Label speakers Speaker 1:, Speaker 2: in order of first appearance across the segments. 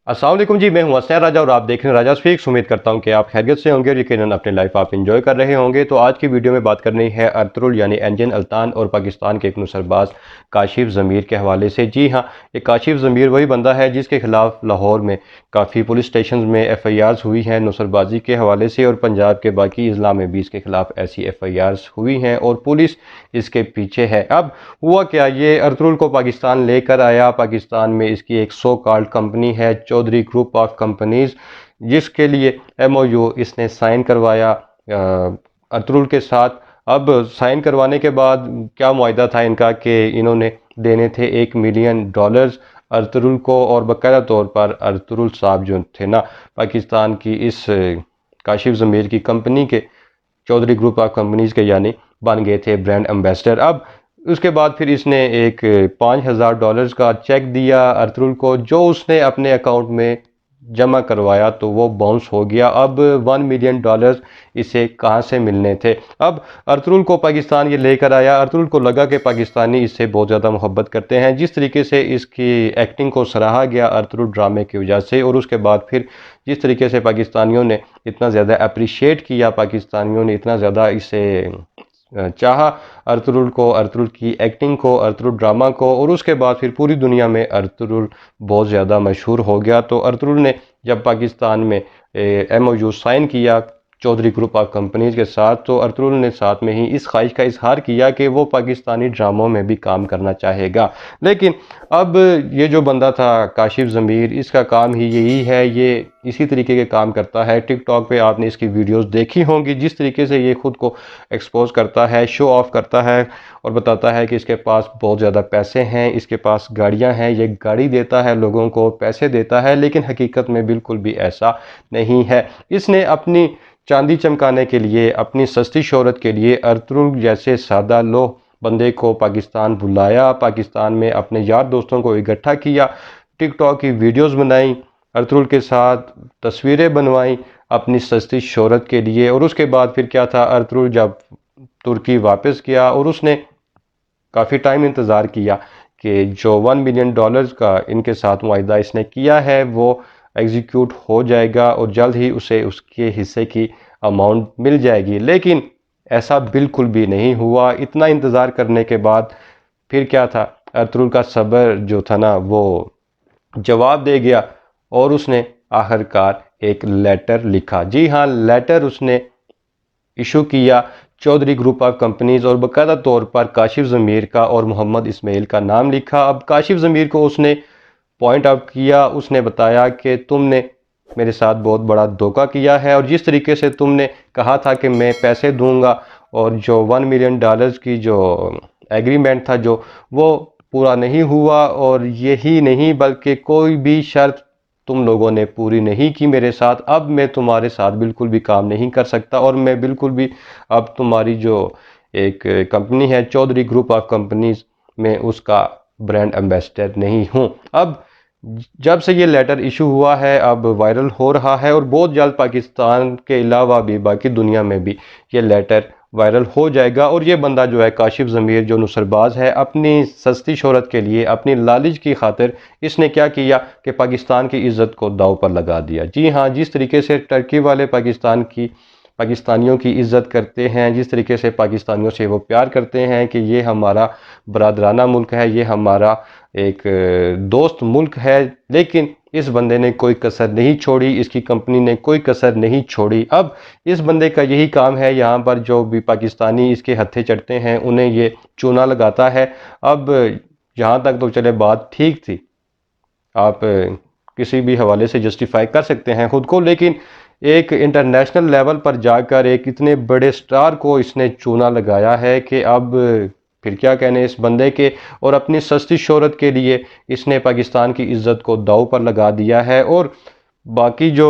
Speaker 1: अस्सलाम वालेकुम जी, मैं हूं हसनैन राजा और आप देख रहे हैं राजा स्पीक्स। उम्मीद करता हूं कि आप खैरियत से होंगे और यकीनन अपनी लाइफ आप इंजॉय कर रहे होंगे। तो आज की वीडियो में बात करनी है अर्तुरुल यानी एंजन अल्तान और पाकिस्तान के एक नुसरबाज काशिफ ज़मीर के हवाले से। जी हाँ, ये काशिफ ज़मीर वही बंदा है जिसके खिलाफ लाहौर में काफ़ी पुलिस स्टेशन में FIRs हुई हैं नुसरबाजी के हवाले से, और पंजाब के बाकी अजला में भी इसके खिलाफ ऐसी FIRs हुई हैं और पुलिस इसके पीछे है। अब हुआ क्या, ये अर्तुरुल को पाकिस्तान लेकर आया। पाकिस्तान में इसकी एक सो कॉल्ड कंपनी है, चौधरी ग्रुप ऑफ कंपनीज, जिसके लिए MOU इसने साइन करवाया अर्तुरुल के साथ। अब साइन करवाने के बाद क्या मुआहदा था इनका कि इन्होंने देने थे $1 मिलियन अर्तुरुल को, और बाकायदा तौर पर अर्तुरुल साहब जो थे ना, पाकिस्तान की इस काशिफ ज़मीर की कंपनी के, चौधरी ग्रुप ऑफ कंपनीज के यानी, बन गए थे ब्रांड एम्बेसडर। अब उसके बाद फिर इसने एक $5000 का चेक दिया अर्तुरुल को, जो उसने अपने अकाउंट में जमा करवाया तो वो बाउंस हो गया। अब $1 मिलियन इसे कहाँ से मिलने थे। अब अर्तुरुल को पाकिस्तान ये लेकर आया। अर्तुरुल को लगा कि पाकिस्तानी इससे बहुत ज़्यादा मोहब्बत करते हैं। जिस तरीके से इसकी एक्टिंग को सराहा गया अर्तुरुल ड्रामे की वजह से, और उसके बाद फिर जिस तरीके से पाकिस्तानियों ने इतना ज़्यादा अप्रिशिएट किया, पाकिस्तानियों ने इतना ज़्यादा इसे चाहा अर्तुरुल को, अर्तुरुल की एक्टिंग को, अर्तुरुल ड्रामा को, और उसके बाद फिर पूरी दुनिया में अर्तुरुल बहुत ज़्यादा मशहूर हो गया। तो अर्तुरुल ने जब पाकिस्तान में MOU साइन किया चौधरी ग्रुप ऑफ कंपनीज के साथ, तो अर्तुरुल ने साथ में ही इस ख्वाहिश का इजहार किया कि वो पाकिस्तानी ड्रामों में भी काम करना चाहेगा। लेकिन अब ये जो बंदा था काशिफ ज़मीर, इसका काम ही यही है, ये इसी तरीके के काम करता है। टिकटॉक पे आपने इसकी वीडियोस देखी होंगी, जिस तरीके से ये खुद को एक्सपोज करता है, शो ऑफ करता है और बताता है कि इसके पास बहुत ज़्यादा पैसे हैं, इसके पास गाड़ियां हैं, ये गाड़ी देता है लोगों को, पैसे देता है, लेकिन हकीकत में बिल्कुल भी ऐसा नहीं है। इसने अपनी चांदी चमकाने के लिए, अपनी सस्ती शोहरत के लिए अर्तुरुल जैसे सादा लोह बंदे को पाकिस्तान बुलाया, पाकिस्तान में अपने यार दोस्तों को इकट्ठा किया, टिकटॉक की वीडियोस बनाई, अर्तुरुल के साथ तस्वीरें बनवाई अपनी सस्ती शोहरत के लिए। और उसके बाद फिर क्या था, अर्तुरुल जब तुर्की वापस गया और उसने काफ़ी टाइम इंतज़ार किया कि जो $1 मिलियन का इनके साथ मुआहदा इसने किया है वो एग्जीक्यूट हो जाएगा और जल्द ही उसे उसके हिस्से की अमाउंट मिल जाएगी। लेकिन ऐसा बिल्कुल भी नहीं हुआ। इतना इंतज़ार करने के बाद फिर क्या था, अर्तुरुल का सब्र जो था ना वो जवाब दे गया, और उसने आखिरकार एक लेटर लिखा। जी हाँ, लेटर उसने इशू किया चौधरी ग्रुप ऑफ कंपनीज, और बाकायदा तौर पर काशिफ ज़मीर का और मोहम्मद इस्माइल का नाम लिखा। अब काशिफ ज़मीर को उसने पॉइंट आउट किया, उसने बताया कि तुमने मेरे साथ बहुत बड़ा धोखा किया है, और जिस तरीके से तुमने कहा था कि मैं पैसे दूंगा, और जो $1 मिलियन की जो एग्रीमेंट था जो, वो पूरा नहीं हुआ, और यही नहीं बल्कि कोई भी शर्त तुम लोगों ने पूरी नहीं की मेरे साथ। अब मैं तुम्हारे साथ बिल्कुल भी काम नहीं कर सकता, और मैं बिल्कुल भी अब तुम्हारी जो एक कंपनी है चौधरी ग्रुप ऑफ कंपनीज में उसका ब्रांड एम्बेसडर नहीं हूँ। अब जब से ये लेटर इशू हुआ है अब वायरल हो रहा है, और बहुत जल्द पाकिस्तान के अलावा भी बाकी दुनिया में भी ये लेटर वायरल हो जाएगा। और ये बंदा जो है काशिफ ज़मीर, जो नुसरबाज है, अपनी सस्ती शोहरत के लिए, अपनी लालच की खातिर इसने क्या किया कि पाकिस्तान की इज़्ज़त को दाव पर लगा दिया। जी हाँ, जिस तरीके से टर्की वाले पाकिस्तानियों की इज़्ज़त करते हैं, जिस तरीके से पाकिस्तानियों से वो प्यार करते हैं कि ये हमारा बरादराना मुल्क है, ये हमारा एक दोस्त मुल्क है, लेकिन इस बंदे ने कोई कसर नहीं छोड़ी, इसकी कंपनी ने कोई कसर नहीं छोड़ी। अब इस बंदे का यही काम है, यहाँ पर जो भी पाकिस्तानी इसके हत्थे चढ़ते हैं उन्हें ये चूना लगाता है। अब यहाँ तक तो चले बात ठीक थी, आप किसी भी हवाले से जस्टिफाई कर सकते हैं खुद को, लेकिन एक इंटरनेशनल लेवल पर जाकर एक इतने बड़े स्टार को इसने चूना लगाया है कि अब फिर क्या कहने इस बंदे के। और अपनी सस्ती शोहरत के लिए इसने पाकिस्तान की इज़्ज़त को दांव पर लगा दिया है। और बाकी जो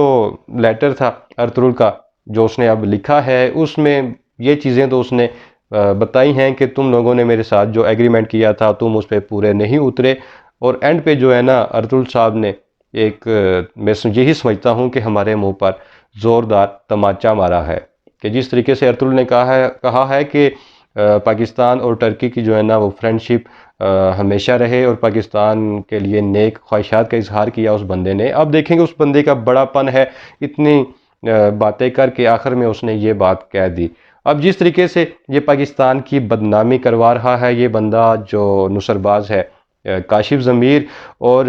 Speaker 1: लेटर था अर्तुरुल का जो उसने अब लिखा है, उसमें ये चीज़ें तो उसने बताई हैं कि तुम लोगों ने मेरे साथ जो एग्रीमेंट किया था तुम उस पर पूरे नहीं उतरे। और एंड पे जो है ना, अर्तुरुल साहब ने एक मैं यही समझता हूँ कि हमारे मुंह पर ज़ोरदार तमाचा मारा है, कि जिस तरीके से अर्तुरुल ने कहा है कि पाकिस्तान और टर्की की जो है ना वो फ्रेंडशिप हमेशा रहे और पाकिस्तान के लिए नेक ख्वाहिशात का इजहार किया उस बंदे ने। अब देखेंगे उस बंदे का बड़ापन है, इतनी बातें करके आखिर में उसने ये बात कह दी। अब जिस तरीके से ये पाकिस्तान की बदनामी करवा रहा है ये बंदा जो नुसरबाज है काशिफ ज़मीर, और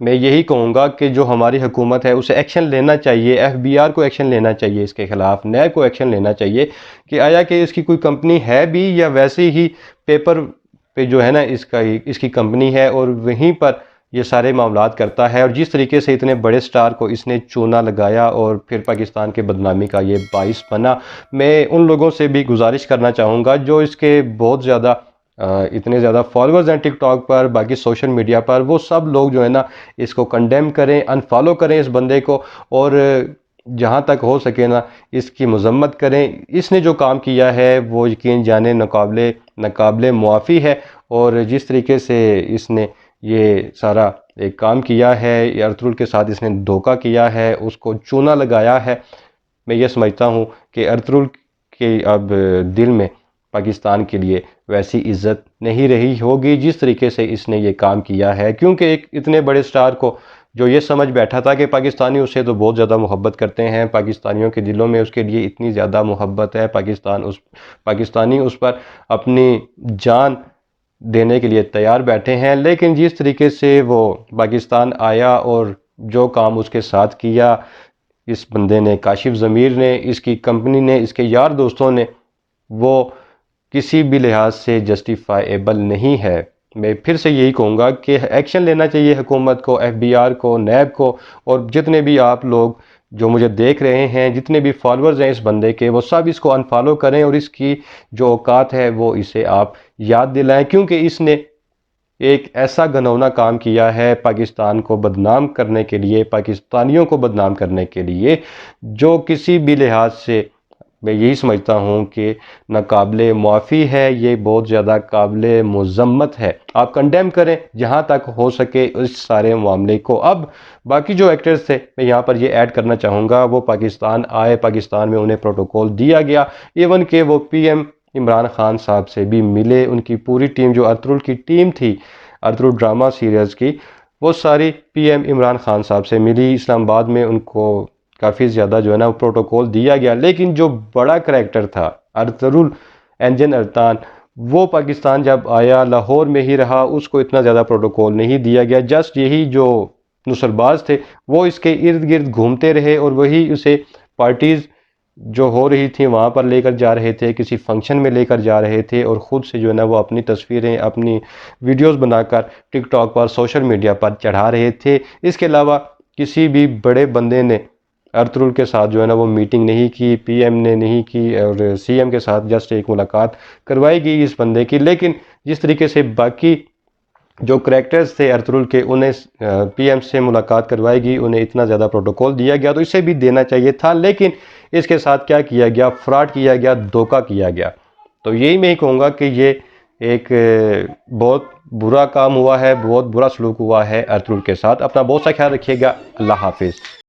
Speaker 1: मैं यही कहूँगा कि जो हमारी हुकूमत है उसे एक्शन लेना चाहिए, एफबीआर को एक्शन लेना चाहिए इसके ख़िलाफ़, नैब को एक्शन लेना चाहिए कि आया कि इसकी कोई कंपनी है भी या वैसे ही पेपर पे जो है ना इसकी कंपनी है और वहीं पर ये सारे मामलात करता है। और जिस तरीके से इतने बड़े स्टार को इसने चूना लगाया और फिर पाकिस्तान के बदनामी का ये बाइस बना। मैं उन लोगों से भी गुजारिश करना चाहूँगा जो इसके बहुत ज़्यादा इतने ज़्यादा फॉलोअर्स हैं टिकटॉक पर, बाकी सोशल मीडिया पर, वो सब लोग जो है ना इसको कंडेम करें, अनफॉलो करें इस बंदे को, और जहाँ तक हो सके ना इसकी मजम्मत करें। इसने जो काम किया है वो यकीन जाने नाकाबिले मुआफ़ी है, और जिस तरीके से इसने ये सारा एक काम किया है, अर्तुगरुल के साथ इसने धोखा किया है, उसको चूना लगाया है। मैं ये समझता हूँ कि अर्तुगरुल के अब दिल में पाकिस्तान के लिए वैसी इज़्ज़त नहीं रही होगी जिस तरीके से इसने ये काम किया है, क्योंकि एक इतने बड़े स्टार को जो ये समझ बैठा था कि पाकिस्तानी उससे तो बहुत ज़्यादा मोहब्बत करते हैं, पाकिस्तानियों के दिलों में उसके लिए इतनी ज़्यादा मोहब्बत है, पाकिस्तानी उस पर अपनी जान देने के लिए तैयार बैठे हैं। लेकिन जिस तरीके से वो पाकिस्तान आया और जो काम उसके साथ किया इस बंदे ने, काशिफ ज़मीर ने, इसकी कंपनी ने, इसके यार दोस्तों ने, वो किसी भी लिहाज से जस्टिफाएबल नहीं है। मैं फिर से यही कहूँगा कि एक्शन लेना चाहिए हुकूमत को, एफबीआर को, नैब को, और जितने भी आप लोग जो मुझे देख रहे हैं, जितने भी फॉलोअर्स हैं इस बंदे के, वो सब इसको अनफॉलो करें और इसकी जो औकात है वो इसे आप याद दिलाएं, क्योंकि इसने एक ऐसा घिनौना काम किया है पाकिस्तान को बदनाम करने के लिए, पाकिस्तानियों को बदनाम करने के लिए, जो किसी भी लिहाज से मैं यही समझता हूँ कि नाकाबिले मुआफ़ी है, ये बहुत ज़्यादा काबिले मुज़म्मत है। आप कंडेम करें जहाँ तक हो सके इस सारे मामले को। अब बाकी जो एक्टर्स थे मैं यहाँ पर ये ऐड करना चाहूँगा, वो पाकिस्तान आए, पाकिस्तान में उन्हें प्रोटोकॉल दिया गया, इवन के वो पीएम इमरान खान साहब से भी मिले, उनकी पूरी टीम जो अर्तुगरुल की टीम थी, अर्तुगरुल ड्रामा सीरीज़ की, वो सारी पीएम इमरान खान साहब से मिली। इस्लामाबाद में उनको काफ़ी ज़्यादा जो है ना प्रोटोकॉल दिया गया, लेकिन जो बड़ा करैक्टर था अर्तुगरुल एंजन अल्तान, वो पाकिस्तान जब आया लाहौर में ही रहा, उसको इतना ज़्यादा प्रोटोकॉल नहीं दिया गया। जस्ट यही जो नुसरबाज थे वो इसके इर्द गिर्द घूमते रहे और वही उसे पार्टीज़ जो हो रही थी वहाँ पर लेकर जा रहे थे, किसी फंक्शन में लेकर जा रहे थे, और ख़ुद से जो है ना वो अपनी तस्वीरें, अपनी वीडियोस बनाकर टिकटॉक पर, सोशल मीडिया पर चढ़ा रहे थे। इसके अलावा किसी भी बड़े बंदे ने अर्तुगरुल के साथ जो है ना वो मीटिंग नहीं की, पीएम ने नहीं की, और सीएम के साथ जस्ट एक मुलाकात करवाई गई इस बंदे की। लेकिन जिस तरीके से बाकी जो करैक्टर्स थे अर्तुगरुल के, उन्हें पीएम से मुलाकात करवाई गई, उन्हें इतना ज़्यादा प्रोटोकॉल दिया गया, तो इसे भी देना चाहिए था। लेकिन इसके साथ क्या किया गया, फ्रॉड किया गया, धोखा किया गया। तो यही मैं कहूँगा कि ये एक बहुत बुरा काम हुआ है, बहुत बुरा सलूक हुआ है अर्तुगरुल के साथ। अपना बहुत सा ख्याल रखिएगा। अल्लाह हाफिज़।